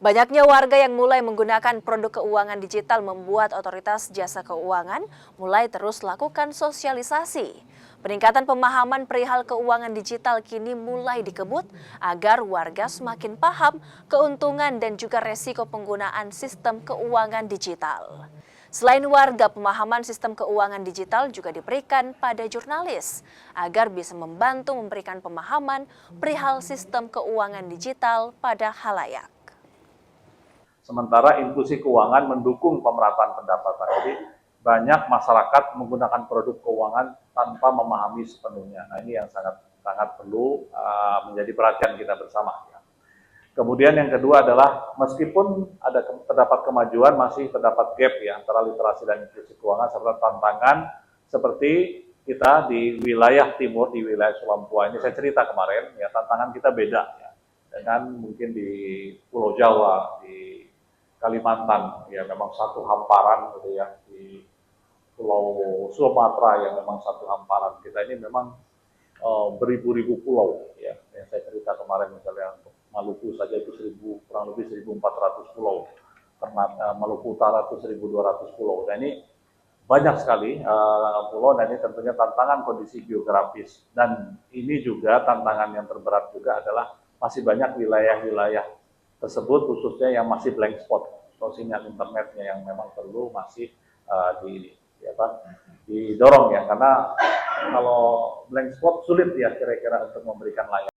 Banyaknya warga yang mulai menggunakan produk keuangan digital membuat otoritas jasa keuangan mulai terus lakukan sosialisasi. Peningkatan pemahaman perihal keuangan digital kini mulai dikebut agar warga semakin paham keuntungan dan juga resiko penggunaan sistem keuangan digital. Selain warga, pemahaman sistem keuangan digital juga diberikan pada jurnalis agar bisa membantu memberikan pemahaman perihal sistem keuangan digital pada halayak. Sementara inklusi keuangan mendukung pemerataan pendapatan. Jadi banyak masyarakat menggunakan produk keuangan tanpa memahami sepenuhnya. Nah ini yang sangat perlu menjadi perhatian kita bersama. Kemudian yang kedua adalah meskipun terdapat kemajuan, masih terdapat gap ya antara literasi dan inklusi keuangan serta tantangan seperti kita di wilayah timur, di wilayah Sulampua ini saya cerita kemarin ya, tantangan kita beda ya dengan mungkin di Pulau Jawa, di Kalimantan ya memang satu hamparan gitu ya, di Pulau Sumatera yang memang satu hamparan. Kita ini memang beribu-ribu pulau ya. Yang saya cerita kemarin misalnya untuk Maluku saja itu kurang lebih 1.400 pulau. Maluku Utara itu 1.200 pulau. Nah ini banyak sekali pulau dan ini tentunya tantangan kondisi geografis. Dan ini juga tantangan yang terberat juga adalah masih banyak wilayah-wilayah tersebut khususnya yang masih blank spot atau sinyal internetnya yang memang perlu masih didorong ya, karena kalau blank spot sulit ya kira-kira untuk memberikan layanan.